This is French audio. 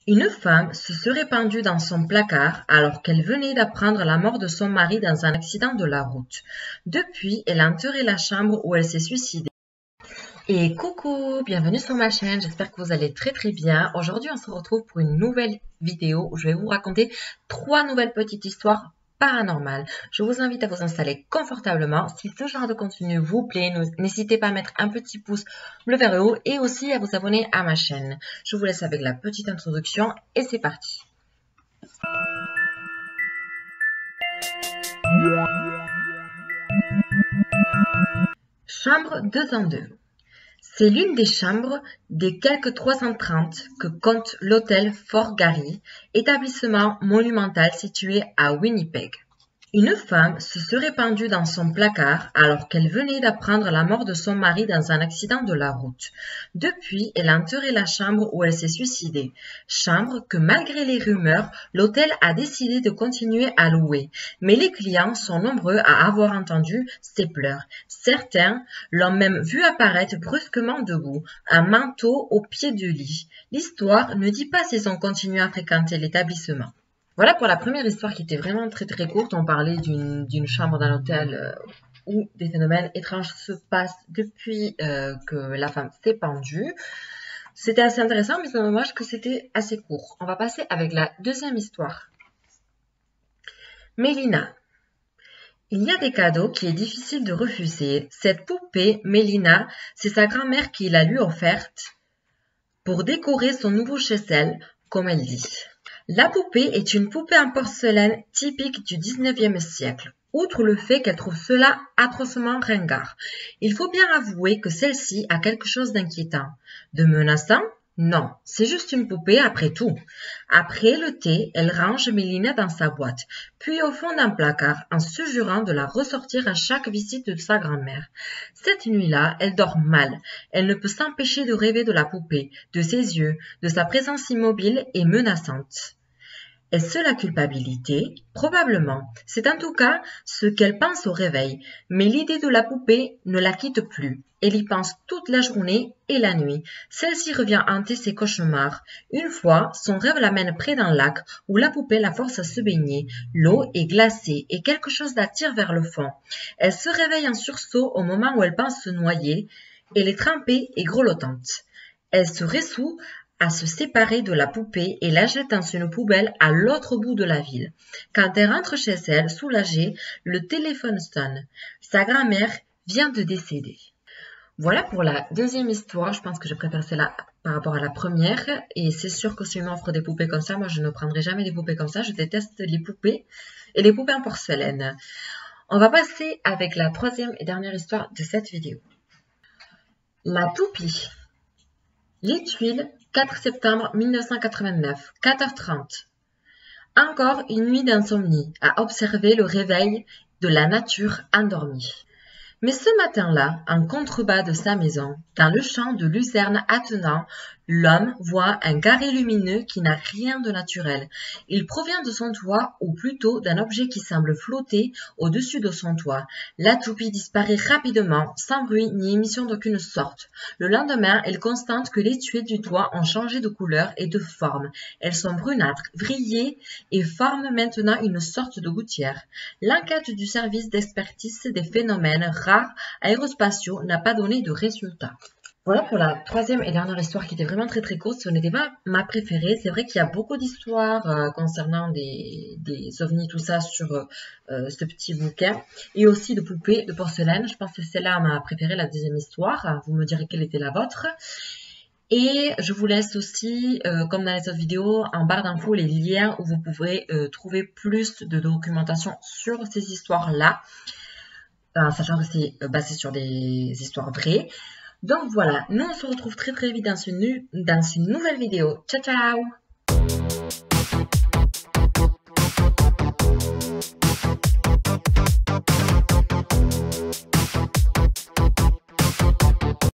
Une femme se serait pendue dans son placard alors qu'elle venait d'apprendre la mort de son mari dans un accident de la route. Depuis, elle a enterré la chambre où elle s'est suicidée. Et coucou, bienvenue sur ma chaîne, j'espère que vous allez très bien. Aujourd'hui, on se retrouve pour une nouvelle vidéo où je vais vous raconter 3 nouvelles petites histoires paranormales. Je vous invite à vous installer confortablement. Si ce genre de contenu vous plaît, n'hésitez pas à mettre un petit pouce bleu vers le haut et aussi à vous abonner à ma chaîne. Je vous laisse avec la petite introduction et c'est parti. Chambre 202. C'est l'une des chambres des quelques 330 que compte l'hôtel Fort Garry, établissement monumental situé à Winnipeg. Une femme se serait pendue dans son placard alors qu'elle venait d'apprendre la mort de son mari dans un accident de la route. Depuis, elle a enterré la chambre où elle s'est suicidée. Chambre que, malgré les rumeurs, l'hôtel a décidé de continuer à louer. Mais les clients sont nombreux à avoir entendu ses pleurs. Certains l'ont même vu apparaître brusquement debout, un manteau au pied du lit. L'histoire ne dit pas s'ils ont continué à fréquenter l'établissement. Voilà pour la première histoire qui était vraiment très courte. On parlait d'une chambre d'un hôtel où des phénomènes étranges se passent depuis que la femme s'est pendue. C'était assez intéressant, mais c'est dommage que c'était assez court. On va passer avec la deuxième histoire. Mélina. Il y a des cadeaux qu'il est difficile de refuser. Cette poupée, Mélina, c'est sa grand-mère qui la lui offerte pour décorer son nouveau chez elle, comme elle dit. La poupée est une poupée en porcelaine typique du 19e siècle, outre le fait qu'elle trouve cela atrocement ringard. Il faut bien avouer que celle-ci a quelque chose d'inquiétant. De menaçant? Non, c'est juste une poupée après tout. Après le thé, elle range Mélina dans sa boîte, puis au fond d'un placard, en se jurant de la ressortir à chaque visite de sa grand-mère. Cette nuit-là, elle dort mal. Elle ne peut s'empêcher de rêver de la poupée, de ses yeux, de sa présence immobile et menaçante. Est-ce la culpabilité? Probablement. C'est en tout cas ce qu'elle pense au réveil. Mais l'idée de la poupée ne la quitte plus. Elle y pense toute la journée et la nuit. Celle-ci revient hanter ses cauchemars. Une fois, son rêve l'amène près d'un lac où la poupée la force à se baigner. L'eau est glacée et quelque chose l'attire vers le fond. Elle se réveille en sursaut au moment où elle pense se noyer. Elle est trempée et grelottante. Elle se ressout à se séparer de la poupée et la jette dans une poubelle à l'autre bout de la ville. Quand elle rentre chez elle, soulagée, le téléphone sonne. Sa grand-mère vient de décéder. Voilà pour la deuxième histoire. Je pense que je préfère celle-là par rapport à la première. Et c'est sûr que si on m'offre des poupées comme ça, moi je ne prendrai jamais des poupées comme ça. Je déteste les poupées et les poupées en porcelaine. On va passer avec la troisième et dernière histoire de cette vidéo. La toupie. Les Tuiles, 4 septembre 1989, 4h30. Encore une nuit d'insomnie à observer le réveil de la nature endormie. Mais ce matin-là, en contrebas de sa maison, dans le champ de luzerne attenant, l'homme voit un carré lumineux qui n'a rien de naturel. Il provient de son toit, ou plutôt d'un objet qui semble flotter au-dessus de son toit. La toupie disparaît rapidement, sans bruit ni émission d'aucune sorte. Le lendemain, elle constate que les tuiles du toit ont changé de couleur et de forme. Elles sont brunâtres, vrillées et forment maintenant une sorte de gouttière. L'enquête du service d'expertise des phénomènes rares aérospatiaux n'a pas donné de résultat. Voilà pour la troisième et dernière histoire qui était vraiment très courte. Ce n'était pas ma préférée. C'est vrai qu'il y a beaucoup d'histoires concernant des ovnis, tout ça sur ce petit bouquin. Et aussi de poupées de porcelaine. Je pense que c'est celle-là ma préférée, la deuxième histoire. Vous me direz quelle était la vôtre. Et je vous laisse aussi, comme dans les autres vidéos, en barre d'infos les liens où vous pouvez trouver plus de documentation sur ces histoires-là. Sachant que c'est basé sur des histoires vraies. Donc voilà, nous on se retrouve très vite dans une nouvelle vidéo. Ciao ciao!